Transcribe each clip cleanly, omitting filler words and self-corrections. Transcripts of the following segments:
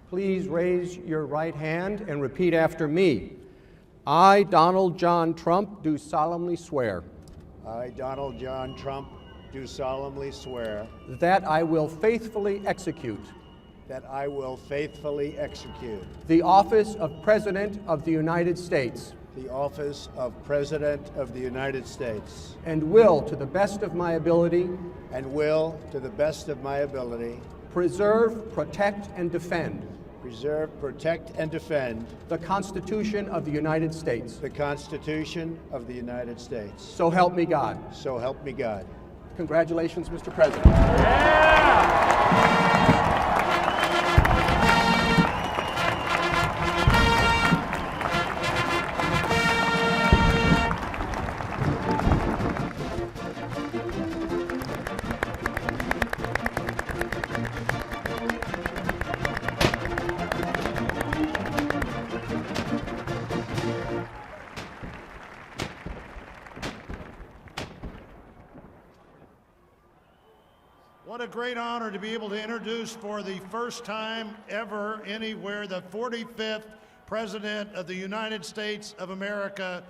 Please raise your right hand and repeat after me. I, Donald John Trump, do solemnly swear I, Donald John Trump, do solemnly swear that I will faithfully execute that I will faithfully execute the office of President of the United States the office of President of the United States and will, to the best of my ability, and will, to the best of my ability, preserve, protect, and defend preserve, protect, and defend the Constitution of the United States. the Constitution of the United States. So help me God. So help me God. Congratulations, Mr. President. What a great honor to be able to introduce for the first time ever anywhere the 45th President of the United States of America,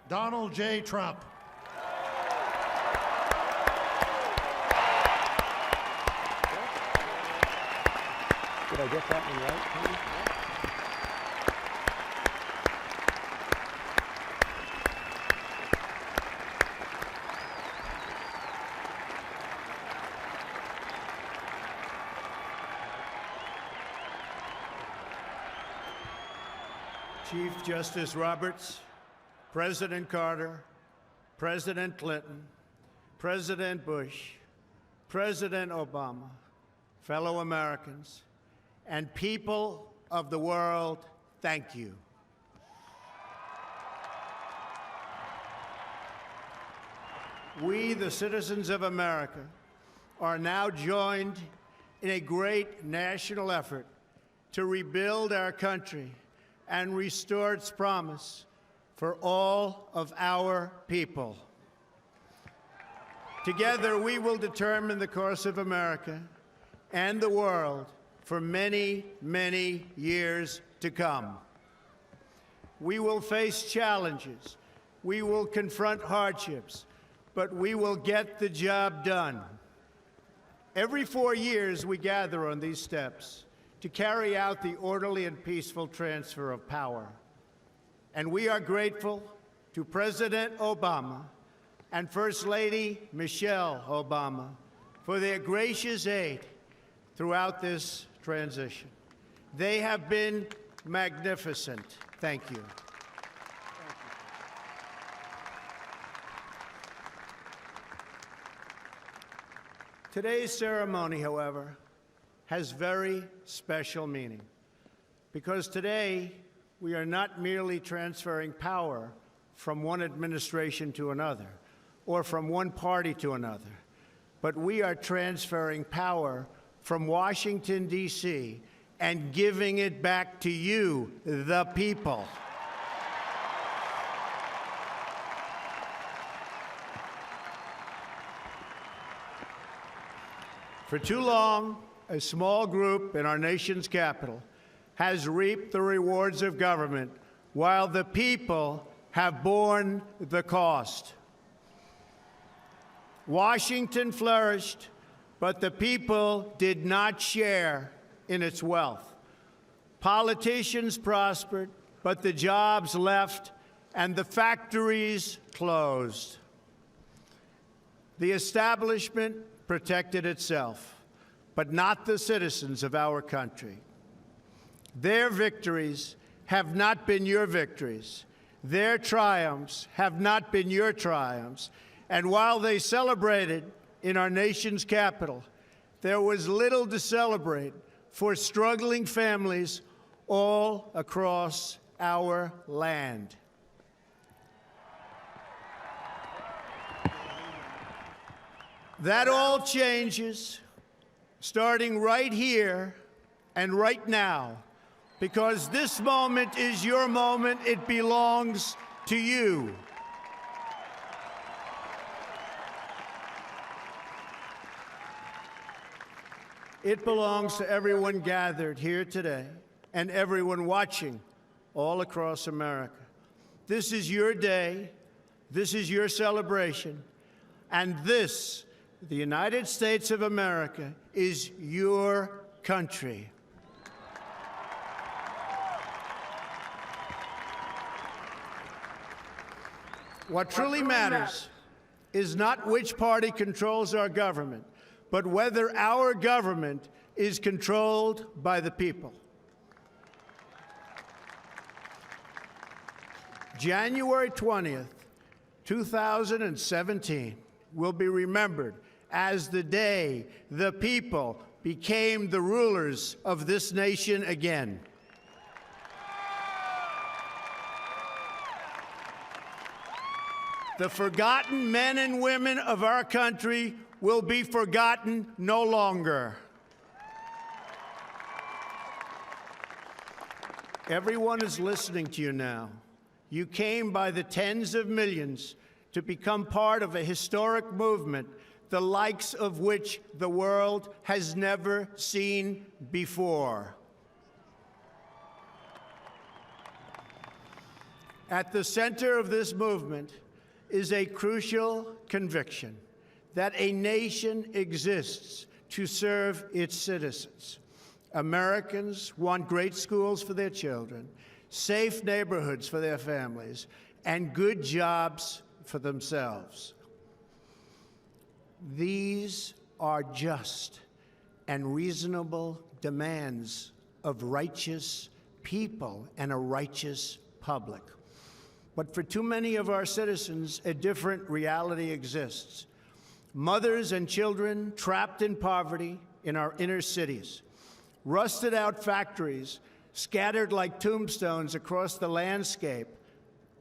Donald J. Trump. Did I get that one right, Tony? Chief Justice Roberts, President Carter, President Clinton, President Bush, President Obama, fellow Americans, and people of the world, thank you. We, the citizens of America, are now joined in a great national effort to rebuild our country and restore its promise for all of our people. Together, we will determine the course of America and the world for many, many years to come. We will face challenges. We will confront hardships, but we will get the job done. Every 4 years, we gather on these steps to carry out the orderly and peaceful transfer of power. And we are grateful to President Obama and First Lady Michelle Obama for their gracious aid throughout this transition. They have been magnificent. Thank you. Today's ceremony, however, has very special meaning, because today we are not merely transferring power from one administration to another or from one party to another, but we are transferring power from Washington, D.C., and giving it back to you, the people. For too long, a small group in our nation's capital has reaped the rewards of government while the people have borne the cost. Washington flourished, but the people did not share in its wealth. Politicians prospered, but the jobs left and the factories closed. The establishment protected itself, but not the citizens of our country. Their victories have not been your victories. Their triumphs have not been your triumphs. And while they celebrated in our nation's capital, there was little to celebrate for struggling families all across our land. That all changes starting right here and right now, because this moment is your moment. It belongs to you. It belongs to everyone gathered here today and everyone watching all across America. This is your day. This is your celebration. And this, the United States of America, is your country. What truly matters is not which party controls our government, but whether our government is controlled by the people. January 20th, 2017 will be remembered as the day the people became the rulers of this nation again. The forgotten men and women of our country will be forgotten no longer. Everyone is listening to you now. You came by the tens of millions to become part of a historic movement, the likes of which the world has never seen before. At the center of this movement is a crucial conviction that a nation exists to serve its citizens. Americans want great schools for their children, safe neighborhoods for their families, and good jobs for themselves. These are just and reasonable demands of righteous people and a righteous public. But for too many of our citizens, a different reality exists. Mothers and children trapped in poverty in our inner cities, rusted out factories scattered like tombstones across the landscape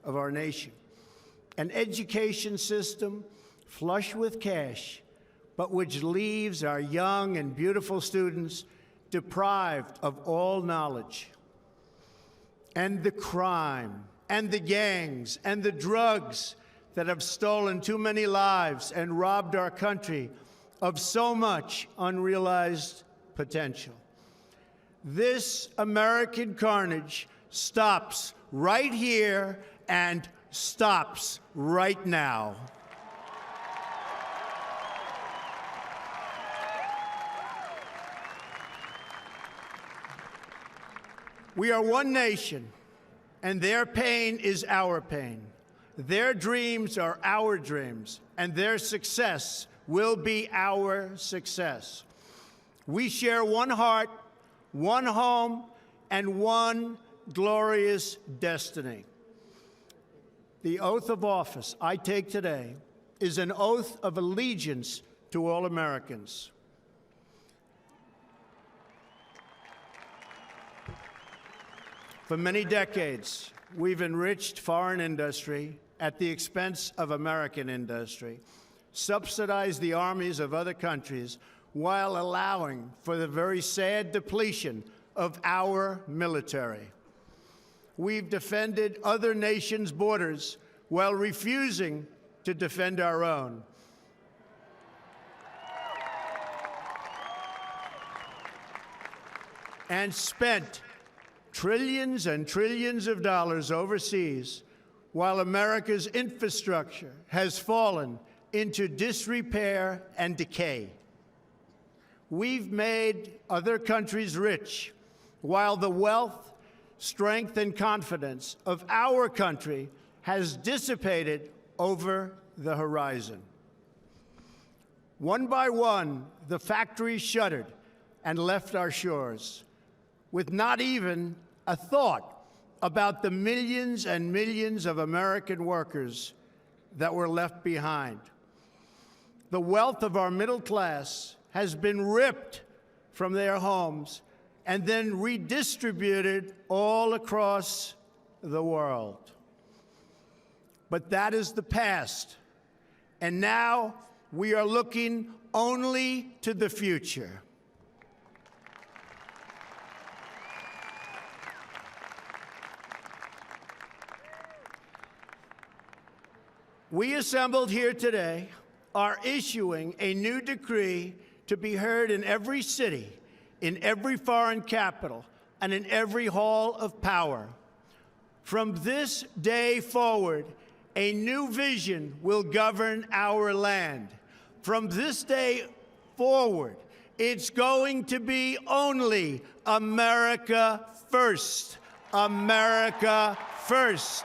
of our nation, an education system flush with cash, but which leaves our young and beautiful students deprived of all knowledge, and the crime and the gangs and the drugs that have stolen too many lives and robbed our country of so much unrealized potential. This American carnage stops right here and stops right now. We are one nation, and their pain is our pain. Their dreams are our dreams, and their success will be our success. We share one heart, one home, and one glorious destiny. The oath of office I take today is an oath of allegiance to all Americans. For many decades, we've enriched foreign industry at the expense of American industry, subsidized the armies of other countries while allowing for the very sad depletion of our military. We've defended other nations' borders while refusing to defend our own. And spent trillions and trillions of dollars overseas while America's infrastructure has fallen into disrepair and decay. We've made other countries rich while the wealth, strength, and confidence of our country has dissipated over the horizon. One by one, the factories shuttered and left our shores, with not even a thought about the millions and millions of American workers that were left behind. The wealth of our middle class has been ripped from their homes and then redistributed all across the world. But that is the past, and now we are looking only to the future. We assembled here today are issuing a new decree to be heard in every city, in every foreign capital, and in every hall of power. From this day forward, a new vision will govern our land. From this day forward, it's going to be only America first. America first.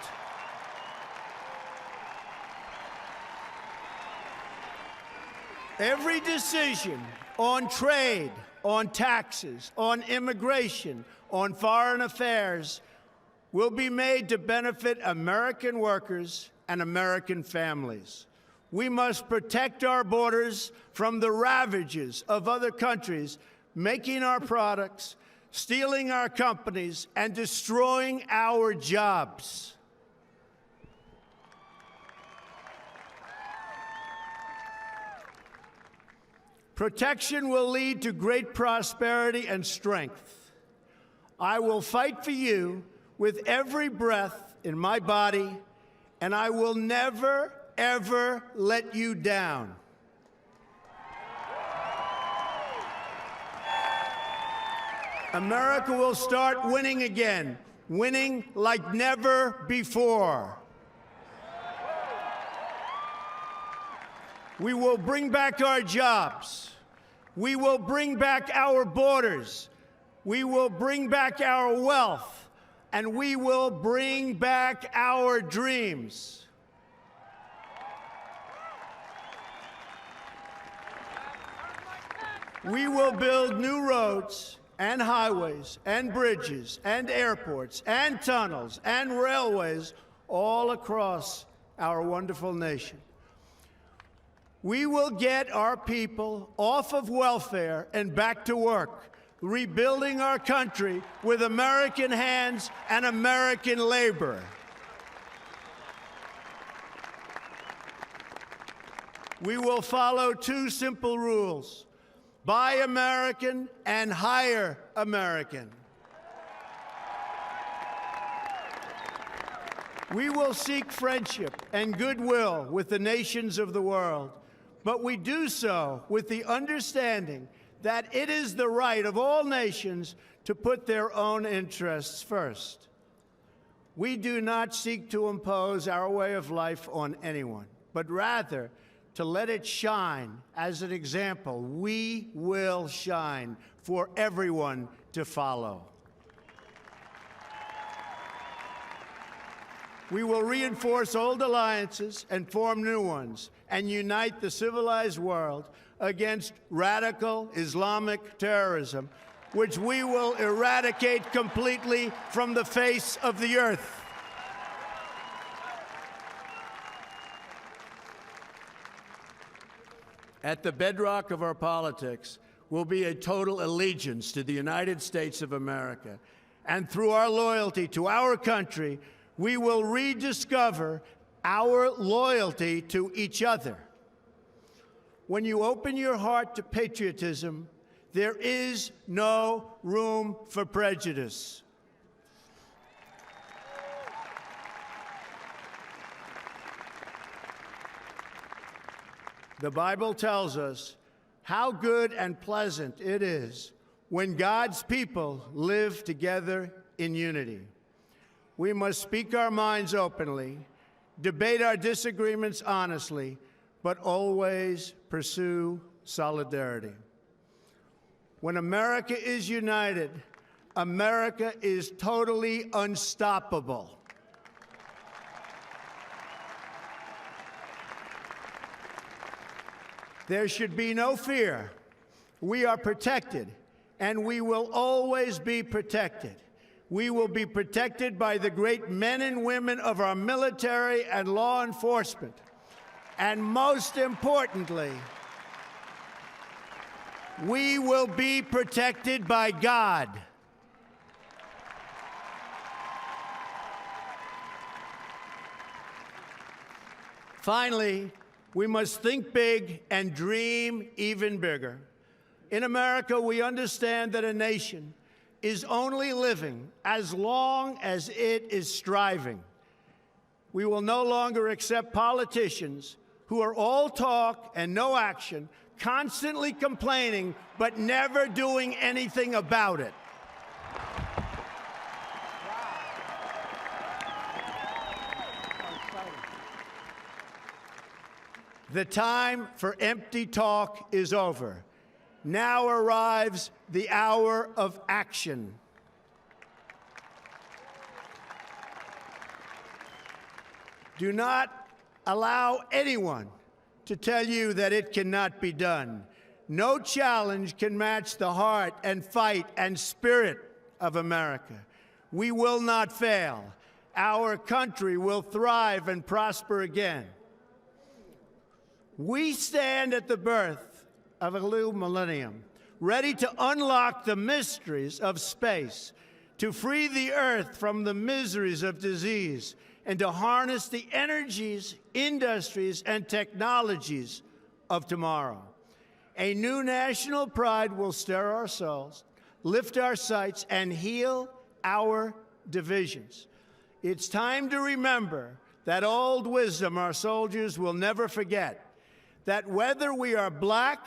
Every decision on trade, on taxes, on immigration, on foreign affairs will be made to benefit American workers and American families. We must protect our borders from the ravages of other countries making our products, stealing our companies, and destroying our jobs. Protection will lead to great prosperity and strength. I will fight for you with every breath in my body, and I will never, ever let you down. America will start winning again, winning like never before. We will bring back our jobs. We will bring back our borders. We will bring back our wealth. And we will bring back our dreams. We will build new roads and highways and bridges and airports and tunnels and railways all across our wonderful nation. We will get our people off of welfare and back to work, rebuilding our country with American hands and American labor. We will follow two simple rules: buy American and hire American. We will seek friendship and goodwill with the nations of the world, but we do so with the understanding that it is the right of all nations to put their own interests first. We do not seek to impose our way of life on anyone, but rather to let it shine as an example. We will shine for everyone to follow. We will reinforce old alliances and form new ones and unite the civilized world against radical Islamic terrorism, which we will eradicate completely from the face of the earth. At the bedrock of our politics will be a total allegiance to the United States of America. And through our loyalty to our country, we will rediscover our loyalty to each other. When you open your heart to patriotism, there is no room for prejudice. The Bible tells us how good and pleasant it is when God's people live together in unity. We must speak our minds openly, debate our disagreements honestly, but always pursue solidarity. When America is united, America is totally unstoppable. There should be no fear. We are protected, and we will always be protected. We will be protected by the great men and women of our military and law enforcement. And most importantly, we will be protected by God. Finally, we must think big and dream even bigger. In America, we understand that a nation is only living as long as it is striving. We will no longer accept politicians who are all talk and no action, constantly complaining but never doing anything about it. The time for empty talk is over. Now arrives the hour of action. Do not allow anyone to tell you that it cannot be done. No challenge can match the heart and fight and spirit of America. We will not fail. Our country will thrive and prosper again. We stand at the birth of a new millennium, ready to unlock the mysteries of space, to free the earth from the miseries of disease, and to harness the energies, industries, and technologies of tomorrow. A new national pride will stir our souls, lift our sights, and heal our divisions. It's time to remember that old wisdom our soldiers will never forget, that whether we are black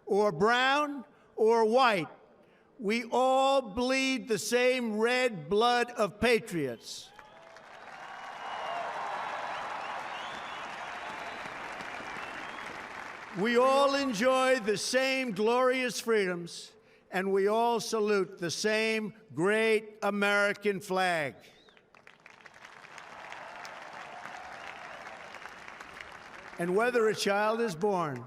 or brown or white, we all bleed the same red blood of patriots. We all enjoy the same glorious freedoms, and we all salute the same great American flag. And whether a child is born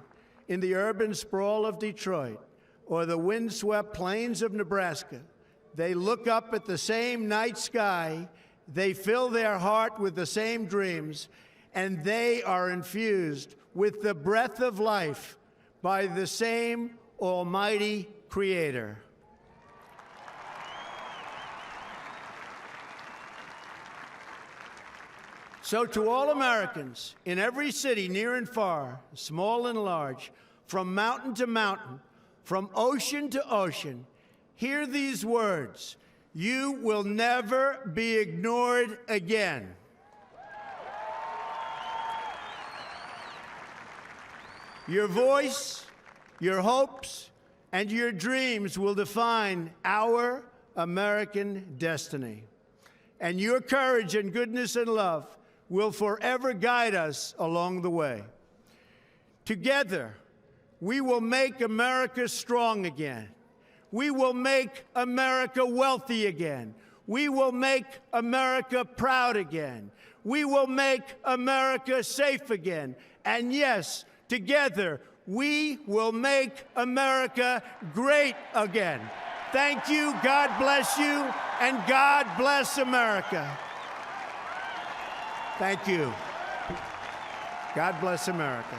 in the urban sprawl of Detroit or the windswept plains of Nebraska, they look up at the same night sky, they fill their heart with the same dreams, and they are infused with the breath of life by the same almighty Creator. So to all Americans in every city, near and far, small and large, from mountain to mountain, from ocean to ocean, hear these words: you will never be ignored again. Your voice, your hopes, and your dreams will define our American destiny. And your courage and goodness and love will forever guide us along the way. Together, we will make America strong again. We will make America wealthy again. We will make America proud again. We will make America safe again. And yes, together, we will make America great again. Thank you, God bless you, and God bless America. Thank you. God bless America.